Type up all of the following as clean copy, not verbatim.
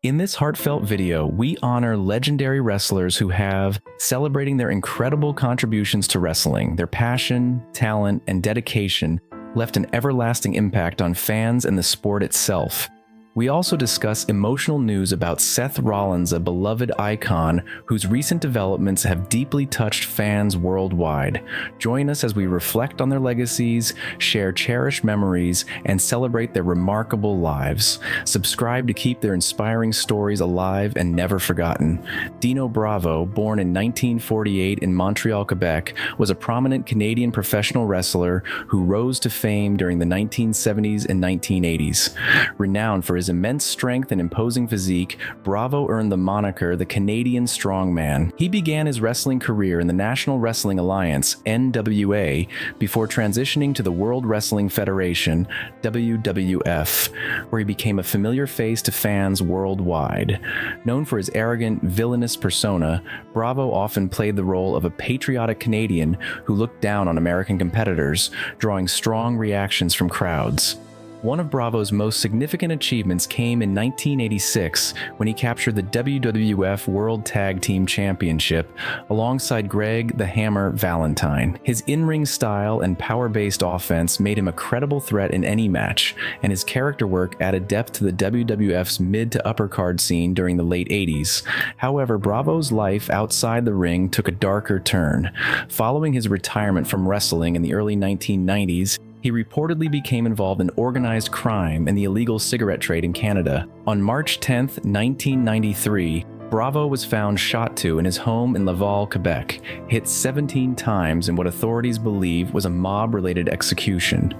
In this heartfelt video, we honor legendary wrestlers who have, celebrating their incredible contributions to wrestling. Their passion, talent, and dedication left an everlasting impact on fans and the sport itself. We also discuss emotional news about Seth Rollins, a beloved icon whose recent developments have deeply touched fans worldwide. Join us as we reflect on their legacies, share cherished memories, and celebrate their remarkable lives. Subscribe to keep their inspiring stories alive and never forgotten. Dino Bravo, born in 1948 in Montreal, Quebec, was a prominent Canadian professional wrestler who rose to fame during the 1970s and 1980s. Renowned for his immense strength and imposing physique, Bravo earned the moniker the Canadian Strongman. He began his wrestling career in the National Wrestling Alliance, NWA, before transitioning to the World Wrestling Federation, WWF, where he became a familiar face to fans worldwide. Known for his arrogant, villainous persona, Bravo often played the role of a patriotic Canadian who looked down on American competitors, drawing strong reactions from crowds. One of Bravo's most significant achievements came in 1986 when he captured the WWF World Tag Team Championship alongside Greg the Hammer Valentine. His in-ring style and power-based offense made him a credible threat in any match, and his character work added depth to the WWF's mid to upper card scene during the late 80s. However, Bravo's life outside the ring took a darker turn. Following his retirement from wrestling in the early 1990s, he reportedly became involved in organized crime and the illegal cigarette trade in Canada. On March 10, 1993, Bravo was found shot to in his home in Laval, Quebec, hit 17 times in what authorities believe was a mob-related execution.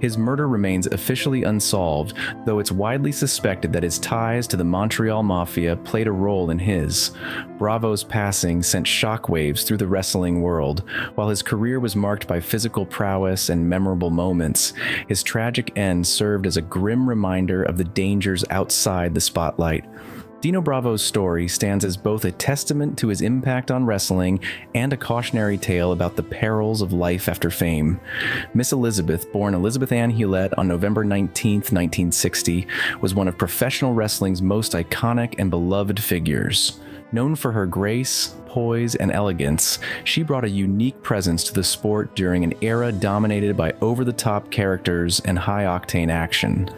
His murder remains officially unsolved, though it's widely suspected that his ties to the Montreal Mafia played a role in his. Bravo's passing sent shockwaves through the wrestling world. While his career was marked by physical prowess and memorable moments, his tragic end served as a grim reminder of the dangers outside the spotlight. Dino Bravo's story stands as both a testament to his impact on wrestling and a cautionary tale about the perils of life after fame. Miss Elizabeth, born Elizabeth Ann Hewlett on November 19, 1960, was one of professional wrestling's most iconic and beloved figures. Known for her grace, poise, and elegance, she brought a unique presence to the sport during an era dominated by over-the-top characters and high-octane action.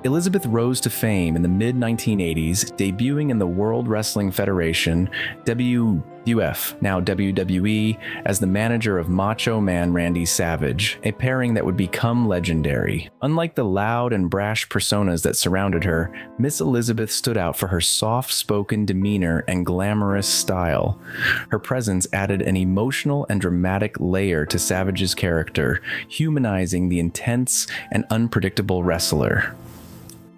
Elizabeth rose to fame in the mid-1980s, debuting in the World Wrestling Federation, WWF, now WWE, as the manager of Macho Man Randy Savage, a pairing that would become legendary. Unlike the loud and brash personas that surrounded her, Miss Elizabeth stood out for her soft-spoken demeanor and glamorous style. Her presence added an emotional and dramatic layer to Savage's character, humanizing the intense and unpredictable wrestler.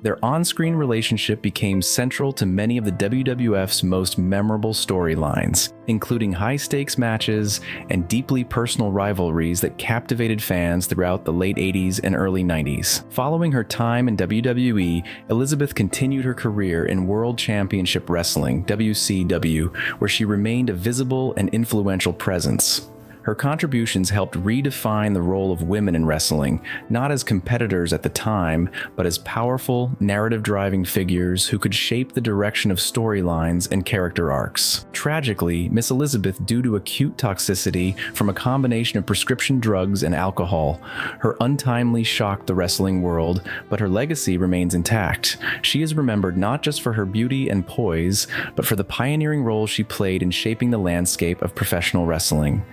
Their on-screen relationship became central to many of the WWF's most memorable storylines, including high-stakes matches and deeply personal rivalries that captivated fans throughout the late 80s and early 90s. Following her time in WWE, Elizabeth continued her career in World Championship Wrestling, WCW, where she remained a visible and influential presence. Her contributions helped redefine the role of women in wrestling, not as competitors at the time, but as powerful, narrative-driving figures who could shape the direction of storylines and character arcs. Tragically, Miss Elizabeth, due to acute toxicity from a combination of prescription drugs and alcohol, her untimely shocked the wrestling world, but her legacy remains intact. She is remembered not just for her beauty and poise, but for the pioneering role she played in shaping the landscape of professional wrestling.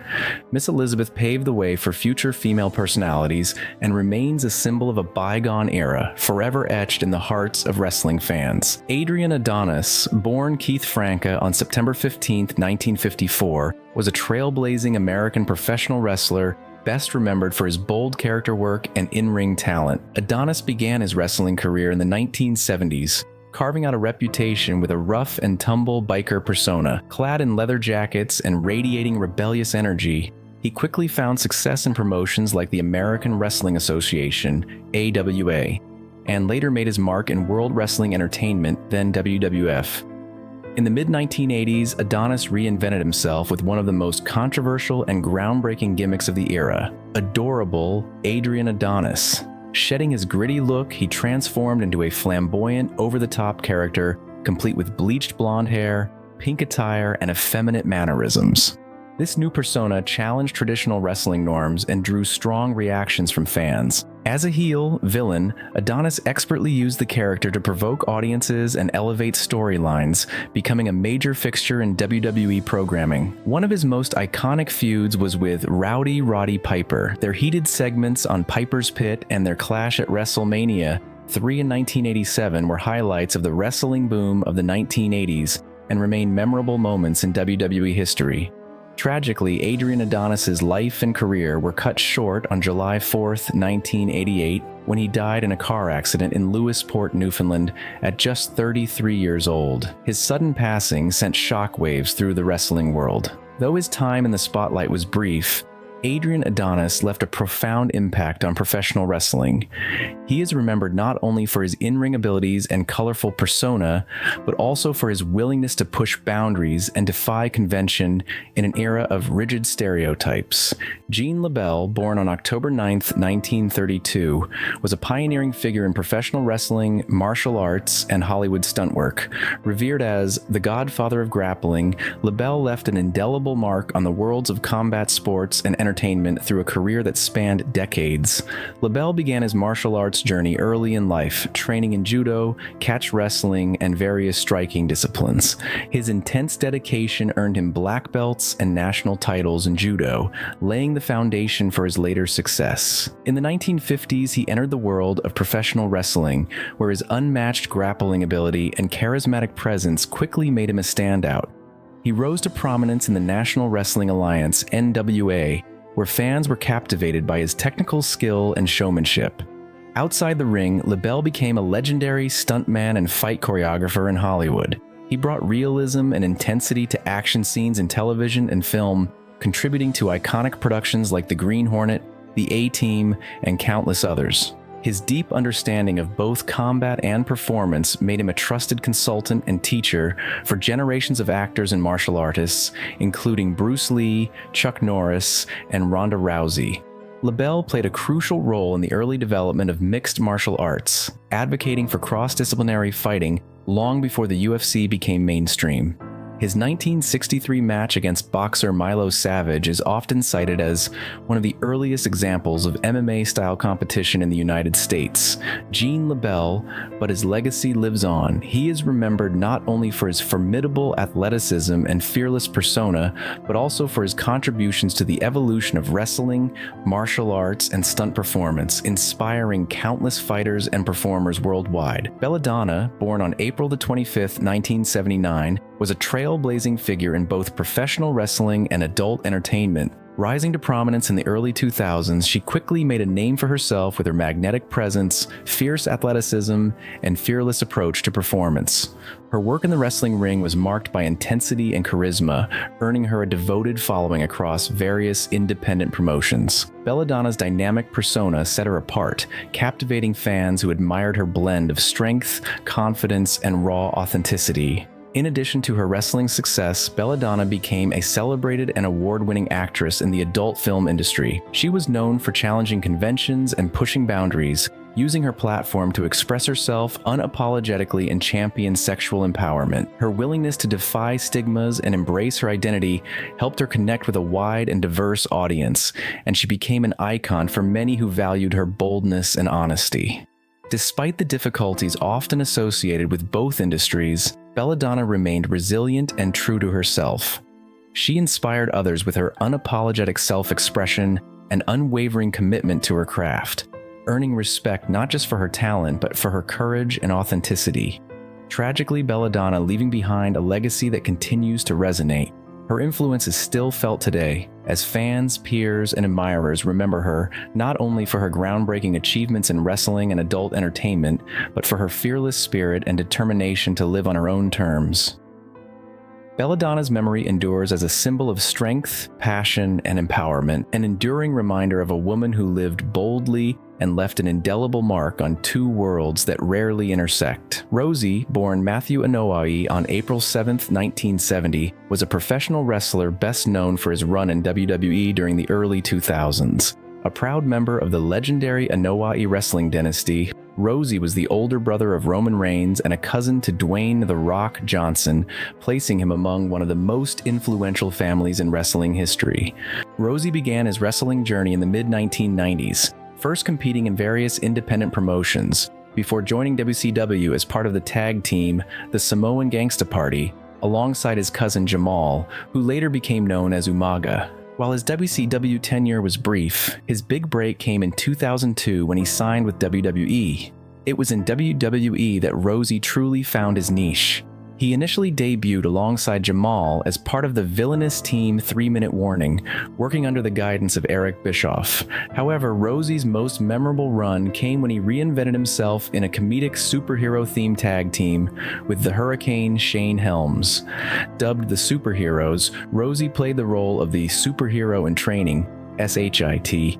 Miss Elizabeth paved the way for future female personalities and remains a symbol of a bygone era, forever etched in the hearts of wrestling fans. Adrian Adonis, born Keith Franca on September 15, 1954, was a trailblazing American professional wrestler best remembered for his bold character work and in-ring talent. Adonis began his wrestling career in the 1970s, carving out a reputation with a rough and tumble biker persona. Clad in leather jackets and radiating rebellious energy, he quickly found success in promotions like the American Wrestling Association, AWA, and later made his mark in World Wrestling Entertainment, then WWF. In the mid-1980s, Adonis reinvented himself with one of the most controversial and groundbreaking gimmicks of the era, adorable Adrian Adonis. Shedding his gritty look, he transformed into a flamboyant, over-the-top character, complete with bleached blonde hair, pink attire, and effeminate mannerisms. This new persona challenged traditional wrestling norms and drew strong reactions from fans. As a heel villain, Adonis expertly used the character to provoke audiences and elevate storylines, becoming a major fixture in WWE programming. One of his most iconic feuds was with Rowdy Roddy Piper. Their heated segments on Piper's Pit and their clash at WrestleMania 3 in 1987 were highlights of the wrestling boom of the 1980s and remain memorable moments in WWE history. Tragically, Adrian Adonis's life and career were cut short on July 4, 1988, when he died in a car accident in Lewisport, Newfoundland, at just 33 years old. His sudden passing sent shockwaves through the wrestling world. Though his time in the spotlight was brief, Adrian Adonis left a profound impact on professional wrestling. He is remembered not only for his in-ring abilities and colorful persona, but also for his willingness to push boundaries and defy convention in an era of rigid stereotypes. Gene LeBell, born on October 9, 1932, was a pioneering figure in professional wrestling, martial arts, and Hollywood stunt work. Revered as the godfather of grappling, LeBell left an indelible mark on the worlds of combat sports and entertainment through a career that spanned decades. LeBell began his martial arts journey early in life, training in judo, catch wrestling, and various striking disciplines. His intense dedication earned him black belts and national titles in judo, laying the foundation for his later success. In the 1950s, he entered the world of professional wrestling, where his unmatched grappling ability and charismatic presence quickly made him a standout. He rose to prominence in the National Wrestling Alliance, NWA, where fans were captivated by his technical skill and showmanship. Outside the ring, LeBell became a legendary stuntman and fight choreographer in Hollywood. He brought realism and intensity to action scenes in television and film, contributing to iconic productions like The Green Hornet, The A-Team, and countless others. His deep understanding of both combat and performance made him a trusted consultant and teacher for generations of actors and martial artists, including Bruce Lee, Chuck Norris, and Ronda Rousey. LeBell played a crucial role in the early development of mixed martial arts, advocating for cross-disciplinary fighting long before the UFC became mainstream. His 1963 match against boxer Milo Savage is often cited as one of the earliest examples of MMA-style competition in the United States. Gene LeBell, but his legacy lives on. He is remembered not only for his formidable athleticism and fearless persona, but also for his contributions to the evolution of wrestling, martial arts, and stunt performance, inspiring countless fighters and performers worldwide. Belladonna, born on April 25, 1979, was a trailblazing figure in both professional wrestling and adult entertainment. Rising to prominence in the early 2000s, she quickly made a name for herself with her magnetic presence, fierce athleticism, and fearless approach to performance. Her work in the wrestling ring was marked by intensity and charisma, earning her a devoted following across various independent promotions. Belladonna's dynamic persona set her apart, captivating fans who admired her blend of strength, confidence, and raw authenticity. In addition to her wrestling success, Belladonna became a celebrated and award-winning actress in the adult film industry. She was known for challenging conventions and pushing boundaries, using her platform to express herself unapologetically and champion sexual empowerment. Her willingness to defy stigmas and embrace her identity helped her connect with a wide and diverse audience, and she became an icon for many who valued her boldness and honesty. Despite the difficulties often associated with both industries, Belladonna remained resilient and true to herself. She inspired others with her unapologetic self-expression and unwavering commitment to her craft, earning respect not just for her talent, but for her courage and authenticity. Tragically, Belladonna leaving behind a legacy that continues to resonate. Her influence is still felt today, as fans, peers, and admirers remember her not only for her groundbreaking achievements in wrestling and adult entertainment, but for her fearless spirit and determination to live on her own terms. Belladonna's memory endures as a symbol of strength, passion, and empowerment, an enduring reminder of a woman who lived boldly and left an indelible mark on two worlds that rarely intersect. Rosie, born Matthew Anoa'i on April 7, 1970, was a professional wrestler best known for his run in WWE during the early 2000s. A proud member of the legendary Anoa'i wrestling dynasty, Rosie was the older brother of Roman Reigns and a cousin to Dwayne "The Rock" Johnson, placing him among one of the most influential families in wrestling history. Rosie began his wrestling journey in the mid-1990s, first competing in various independent promotions, before joining WCW as part of the tag team, the Samoan Gangsta Party, alongside his cousin Jamal, who later became known as Umaga. While his WCW tenure was brief, his big break came in 2002 when he signed with WWE. It was in WWE that Rosie truly found his niche. He initially debuted alongside Jamal as part of the villainous team 3 Minute Warning, working under the guidance of Eric Bischoff. However, Rosie's most memorable run came when he reinvented himself in a comedic superhero-themed tag team with the Hurricane Shane Helms. Dubbed the Superheroes, Rosie played the role of the Superhero in Training, SHIT,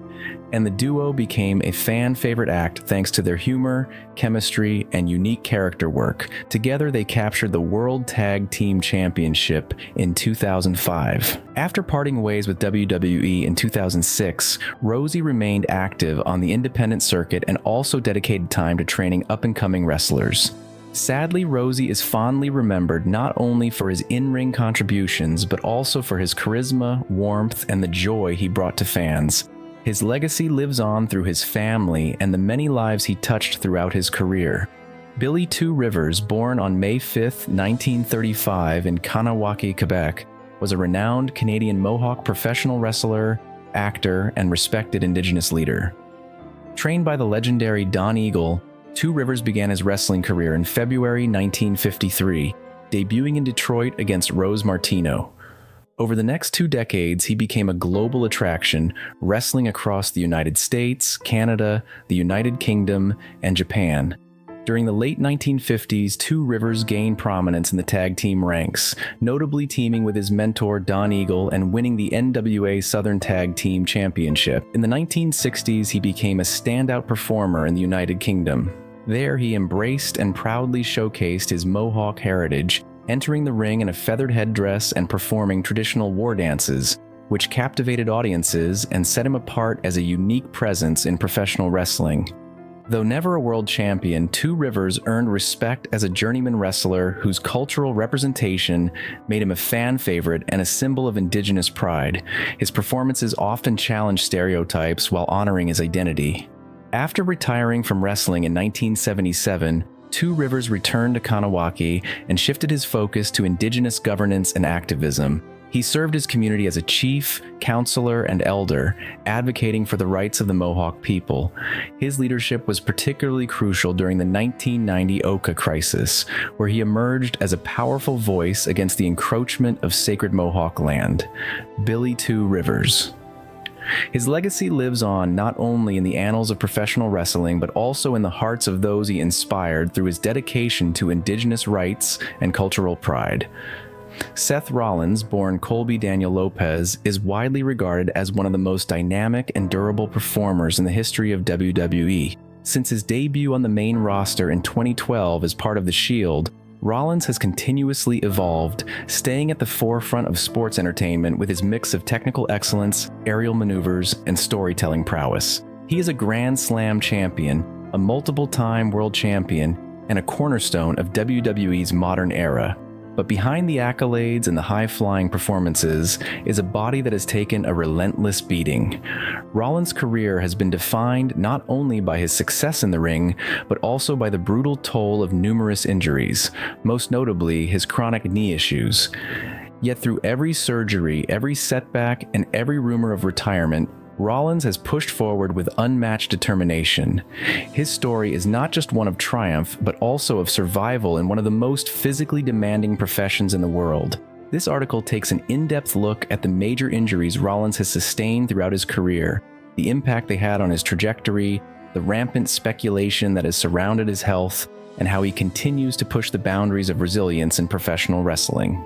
and the duo became a fan-favorite act thanks to their humor, chemistry, and unique character work. Together, they captured the World Tag Team Championship in 2005. After parting ways with WWE in 2006, Rosie remained active on the independent circuit and also dedicated time to training up-and-coming wrestlers. Sadly, Rosie is fondly remembered not only for his in-ring contributions, but also for his charisma, warmth, and the joy he brought to fans. His legacy lives on through his family and the many lives he touched throughout his career. Billy Two Rivers, born on May 5, 1935 in Kanawaki, Quebec, was a renowned Canadian Mohawk professional wrestler, actor, and respected Indigenous leader. Trained by the legendary Don Eagle, Two Rivers began his wrestling career in February 1953, debuting in Detroit against Rose Martino. Over the next 2 decades, he became a global attraction, wrestling across the United States, Canada, the United Kingdom, and Japan. During the late 1950s, Two Rivers gained prominence in the tag team ranks, notably teaming with his mentor Don Eagle and winning the NWA Southern Tag Team Championship. In the 1960s, he became a standout performer in the United Kingdom. There, he embraced and proudly showcased his Mohawk heritage, entering the ring in a feathered headdress and performing traditional war dances, which captivated audiences and set him apart as a unique presence in professional wrestling. Though never a world champion, Two Rivers earned respect as a journeyman wrestler whose cultural representation made him a fan favorite and a symbol of Indigenous pride. His performances often challenged stereotypes while honoring his identity. After retiring from wrestling in 1977, Two Rivers returned to Kanawaki and shifted his focus to Indigenous governance and activism. He served his community as a chief, counselor, and elder, advocating for the rights of the Mohawk people. His leadership was particularly crucial during the 1990 Oka crisis, where he emerged as a powerful voice against the encroachment of sacred Mohawk land. Billy Two Rivers. His legacy lives on not only in the annals of professional wrestling, but also in the hearts of those he inspired through his dedication to Indigenous rights and cultural pride. Seth Rollins, born Colby Daniel Lopez, is widely regarded as one of the most dynamic and durable performers in the history of WWE. Since his debut on the main roster in 2012 as part of The Shield, Rollins has continuously evolved, staying at the forefront of sports entertainment with his mix of technical excellence, aerial maneuvers, and storytelling prowess. He is a Grand Slam champion, a multiple-time world champion, and a cornerstone of WWE's modern era. But behind the accolades and the high-flying performances is a body that has taken a relentless beating. Rollins' career has been defined not only by his success in the ring, but also by the brutal toll of numerous injuries, most notably his chronic knee issues. Yet through every surgery, every setback, and every rumor of retirement, Rollins has pushed forward with unmatched determination. His story is not just one of triumph, but also of survival in one of the most physically demanding professions in the world. This article takes an in-depth look at the major injuries Rollins has sustained throughout his career, the impact they had on his trajectory, the rampant speculation that has surrounded his health, and how he continues to push the boundaries of resilience in professional wrestling.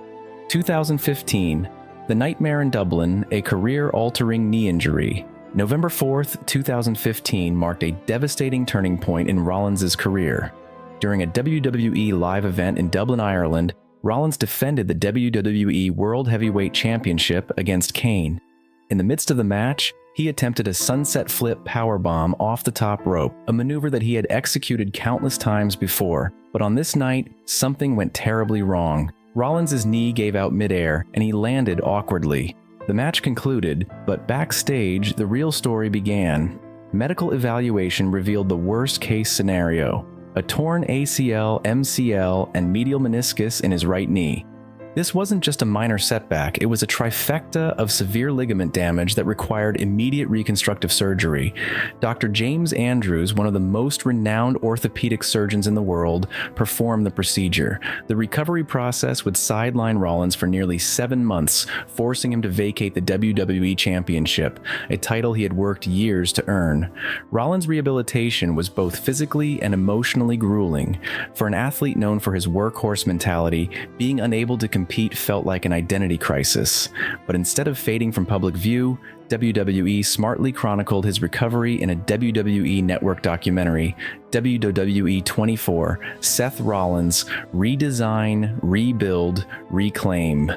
2015. The Nightmare in Dublin, a career-altering knee injury. November 4th, 2015 marked a devastating turning point in Rollins' career. During a WWE live event in Dublin, Ireland, Rollins defended the WWE World Heavyweight Championship against Kane. In the midst of the match, He attempted a sunset flip powerbomb off the top rope, a maneuver that he had executed countless times before. But on this night, something went terribly wrong. Rollins' knee gave out midair, and he landed awkwardly. The match concluded, but backstage, the real story began. Medical evaluation revealed the worst-case scenario: a torn ACL, MCL, and medial meniscus in his right knee. This wasn't just a minor setback, it was a trifecta of severe ligament damage that required immediate reconstructive surgery. Dr. James Andrews, one of the most renowned orthopedic surgeons in the world, performed the procedure. The recovery process would sideline Rollins for nearly 7 months, forcing him to vacate the WWE Championship, a title he had worked years to earn. Rollins' rehabilitation was both physically and emotionally grueling. For an athlete known for his workhorse mentality, being unable to compete felt like an identity crisis. But instead of fading from public view, WWE smartly chronicled his recovery in a WWE Network documentary, WWE 24, Seth Rollins, Redesign, Rebuild, Reclaim.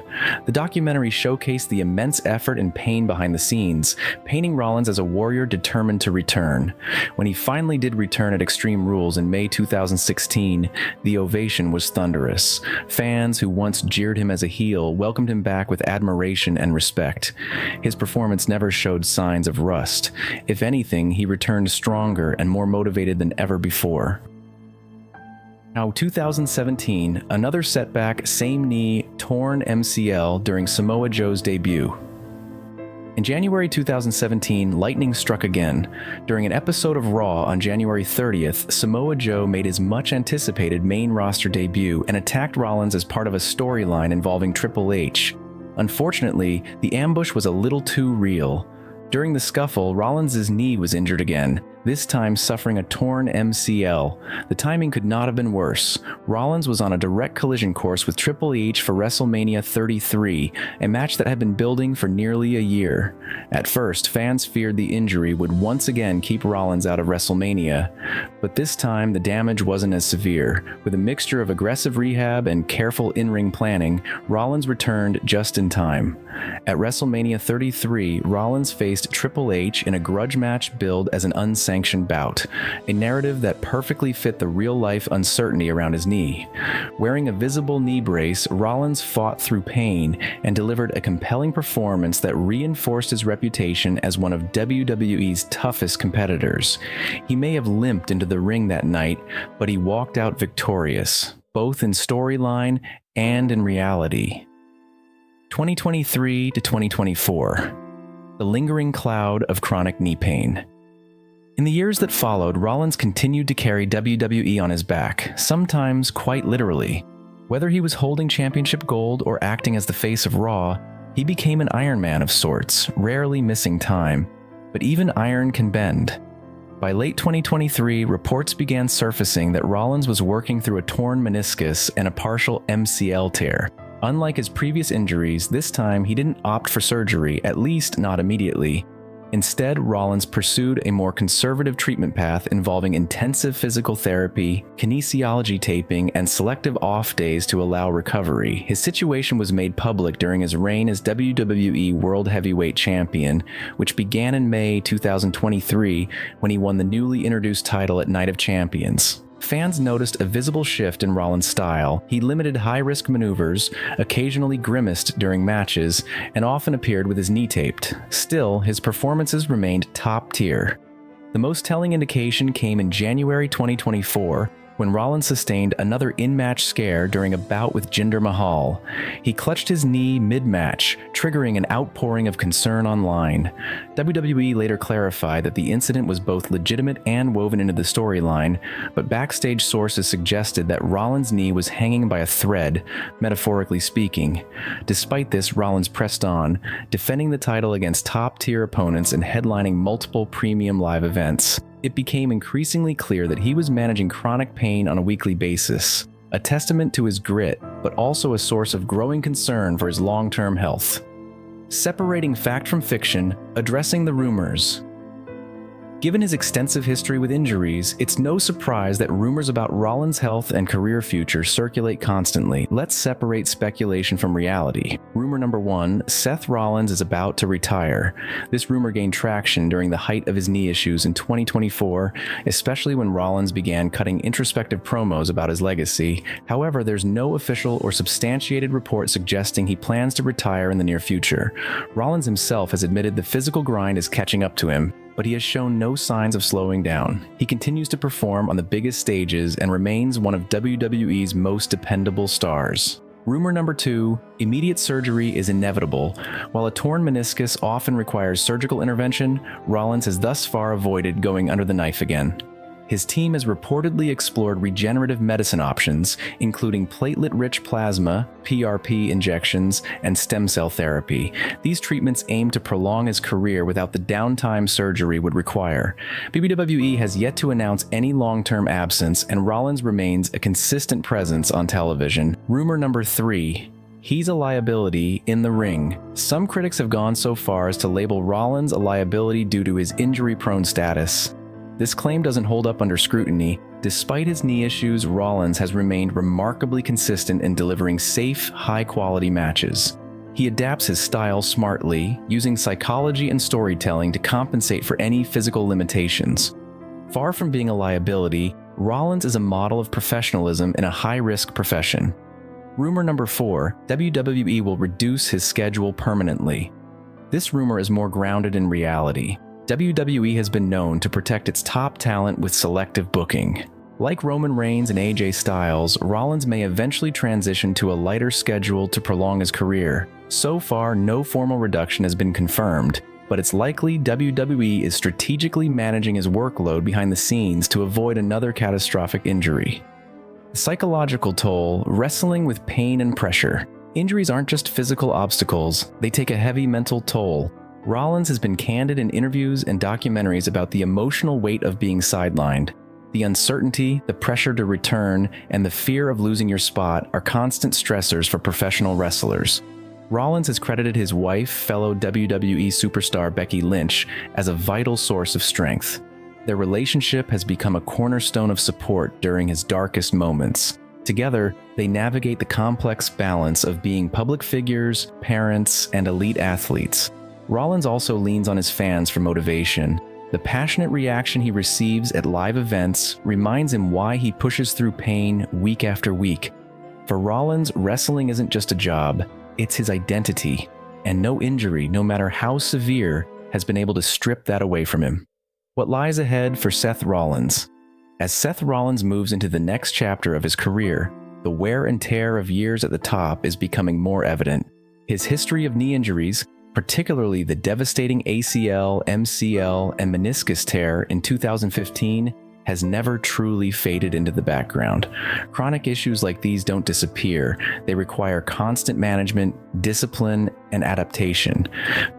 The documentary showcased the immense effort and pain behind the scenes, painting Rollins as a warrior determined to return. When he finally did return at Extreme Rules in May 2016, the ovation was thunderous. Fans who once jeered him as a heel welcomed him back with admiration and respect. His performance never showed signs of rust. If anything, he returned stronger and more motivated than ever before. Now, 2017, another setback, same knee, torn MCL during Samoa Joe's debut. In January 2017, lightning struck again. During an episode of Raw on January 30th, Samoa Joe made his much-anticipated main roster debut and attacked Rollins as part of a storyline involving Triple H. Unfortunately, the ambush was a little too real. During the scuffle, Rollins' knee was injured again, this time suffering a torn MCL. The timing could not have been worse. Rollins was on a direct collision course with Triple H for WrestleMania 33, a match that had been building for nearly a year. At first, fans feared the injury would once again keep Rollins out of WrestleMania, but this time the damage wasn't as severe. With a mixture of aggressive rehab and careful in-ring planning, Rollins returned just in time. At WrestleMania 33, Rollins faced Triple H in a grudge match billed as an unsanctioned bout, a narrative that perfectly fit the real-life uncertainty around his knee. Wearing a visible knee brace, Rollins fought through pain and delivered a compelling performance that reinforced his reputation as one of WWE's toughest competitors. He may have limped into the ring that night, but he walked out victorious, both in storyline and in reality. 2023 to 2024. The lingering cloud of chronic knee pain. In the years that followed, Rollins continued to carry WWE on his back, sometimes quite literally. Whether he was holding championship gold or acting as the face of Raw, he became an Iron Man of sorts, rarely missing time. But even iron can bend. By late 2023, reports began surfacing that Rollins was working through a torn meniscus and a partial MCL tear. Unlike his previous injuries, this time he didn't opt for surgery, at least not immediately. Instead, Rollins pursued a more conservative treatment path involving intensive physical therapy, kinesiology taping, and selective off days to allow recovery. His situation was made public during his reign as WWE World Heavyweight Champion, which began in May 2023 when he won the newly introduced title at Night of Champions. Fans noticed a visible shift in Rollins' style. He limited high-risk maneuvers, occasionally grimaced during matches, and often appeared with his knee taped. Still, his performances remained top-tier. The most telling indication came in January 2024, when Rollins sustained another in-match scare during a bout with Jinder Mahal. He clutched his knee mid-match, triggering an outpouring of concern online. WWE later clarified that the incident was both legitimate and woven into the storyline, but backstage sources suggested that Rollins' knee was hanging by a thread, metaphorically speaking. Despite this, Rollins pressed on, defending the title against top-tier opponents and headlining multiple premium live events. It became increasingly clear that he was managing chronic pain on a weekly basis, a testament to his grit, but also a source of growing concern for his long-term health. Separating fact from fiction, addressing the rumors. Given his extensive history with injuries, it's no surprise that rumors about Rollins' health and career future circulate constantly. Let's separate speculation from reality. Rumor number 1, Seth Rollins is about to retire. This rumor gained traction during the height of his knee issues in 2024, especially when Rollins began cutting introspective promos about his legacy. However, there's no official or substantiated report suggesting he plans to retire in the near future. Rollins himself has admitted the physical grind is catching up to him, but he has shown no signs of slowing down. He continues to perform on the biggest stages and remains one of WWE's most dependable stars. Rumor number 2, immediate surgery is inevitable. While a torn meniscus often requires surgical intervention, Rollins has thus far avoided going under the knife again. His team has reportedly explored regenerative medicine options, including platelet-rich plasma, PRP injections, and stem cell therapy. These treatments aim to prolong his career without the downtime surgery would require. WWE has yet to announce any long-term absence, and Rollins remains a consistent presence on television. Rumor number 3. He's a liability in the ring. Some critics have gone so far as to label Rollins a liability due to his injury-prone status. This claim doesn't hold up under scrutiny. Despite his knee issues, Rollins has remained remarkably consistent in delivering safe, high-quality matches. He adapts his style smartly, using psychology and storytelling to compensate for any physical limitations. Far from being a liability, Rollins is a model of professionalism in a high-risk profession. Rumor number 4, WWE will reduce his schedule permanently. This rumor is more grounded in reality. WWE has been known to protect its top talent with selective booking. Like Roman Reigns and AJ Styles, Rollins may eventually transition to a lighter schedule to prolong his career. So far, no formal reduction has been confirmed, but it's likely WWE is strategically managing his workload behind the scenes to avoid another catastrophic injury. The psychological toll, wrestling with pain and pressure. Injuries aren't just physical obstacles, they take a heavy mental toll. Rollins has been candid in interviews and documentaries about the emotional weight of being sidelined. The uncertainty, the pressure to return, and the fear of losing your spot are constant stressors for professional wrestlers. Rollins has credited his wife, fellow WWE superstar Becky Lynch, as a vital source of strength. Their relationship has become a cornerstone of support during his darkest moments. Together, they navigate the complex balance of being public figures, parents, and elite athletes. Rollins also leans on his fans for motivation. The passionate reaction he receives at live events reminds him why he pushes through pain week after week. For Rollins, wrestling isn't just a job, it's his identity, and no injury, no matter how severe, has been able to strip that away from him. What lies ahead for Seth Rollins? As Seth Rollins moves into the next chapter of his career, the wear and tear of years at the top is becoming more evident. His history of knee injuries, particularly the devastating ACL, MCL, and meniscus tear in 2015, has never truly faded into the background. Chronic issues like these don't disappear. They require constant management, discipline, and adaptation.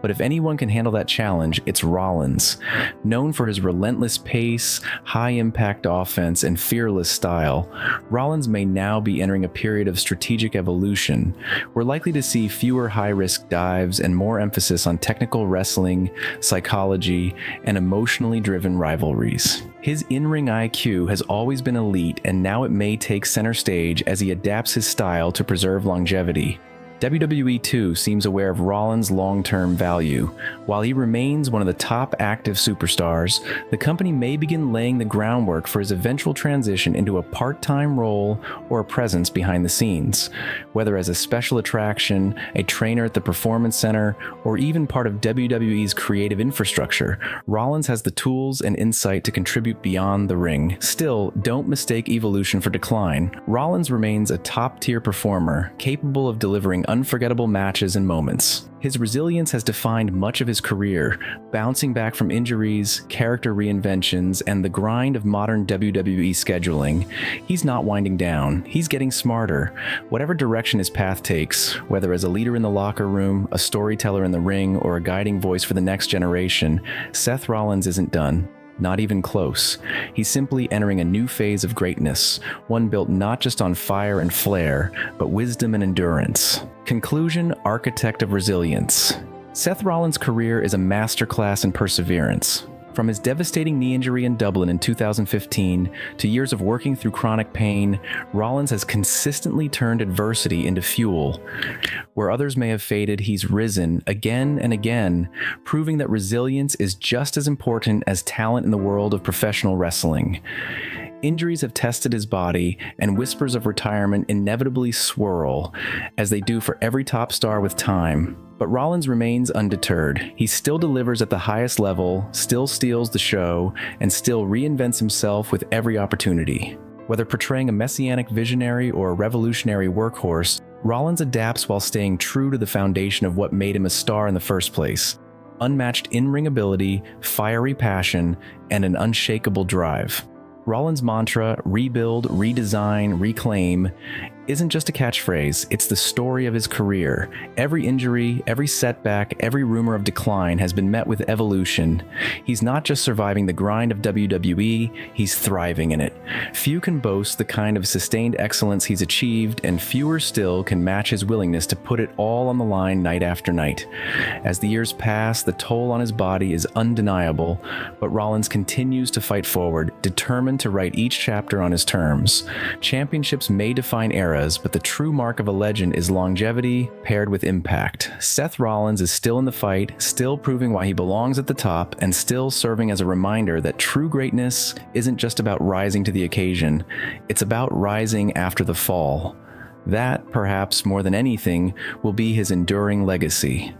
But if anyone can handle that challenge, it's Rollins. Known for his relentless pace, high-impact offense, and fearless style, Rollins may now be entering a period of strategic evolution. We're likely to see fewer high-risk dives and more emphasis on technical wrestling, psychology, and emotionally driven rivalries. His in-ring IQ has always been elite, and now it may take center stage as he adapts his style to preserve longevity. WWE too seems aware of Rollins' long-term value. While he remains one of the top active superstars, the company may begin laying the groundwork for his eventual transition into a part-time role or a presence behind the scenes. Whether as a special attraction, a trainer at the Performance Center, or even part of WWE's creative infrastructure, Rollins has the tools and insight to contribute beyond the ring. Still, don't mistake evolution for decline. Rollins remains a top-tier performer, capable of delivering unforgettable matches and moments. His resilience has defined much of his career, bouncing back from injuries, character reinventions, and the grind of modern WWE scheduling. He's not winding down, he's getting smarter. Whatever direction his path takes, whether as a leader in the locker room, a storyteller in the ring, or a guiding voice for the next generation, Seth Rollins isn't done. Not even close. He's simply entering a new phase of greatness, one built not just on fire and flair, but wisdom and endurance. Conclusion: architect of resilience. Seth Rollins' career is a masterclass in perseverance. From his devastating knee injury in Dublin in 2015 to years of working through chronic pain, Rollins has consistently turned adversity into fuel. Where others may have faded, he's risen again and again, proving that resilience is just as important as talent in the world of professional wrestling. Injuries have tested his body, and whispers of retirement inevitably swirl, as they do for every top star with time. But Rollins remains undeterred. He still delivers at the highest level, still steals the show, and still reinvents himself with every opportunity. Whether portraying a messianic visionary or a revolutionary workhorse, Rollins adapts while staying true to the foundation of what made him a star in the first place: unmatched in-ring ability, fiery passion, and an unshakable drive. Rollins' mantra, rebuild, redesign, reclaim, isn't just a catchphrase, it's the story of his career. Every injury, every setback, every rumor of decline has been met with evolution. He's not just surviving the grind of WWE, he's thriving in it. Few can boast the kind of sustained excellence he's achieved, and fewer still can match his willingness to put it all on the line night after night. As the years pass, the toll on his body is undeniable, but Rollins continues to fight forward, determined to write each chapter on his terms. Championships may define eras, but the true mark of a legend is longevity paired with impact. Seth Rollins is still in the fight, still proving why he belongs at the top, and still serving as a reminder that true greatness isn't just about rising to the occasion, it's about rising after the fall. That, perhaps more than anything, will be his enduring legacy.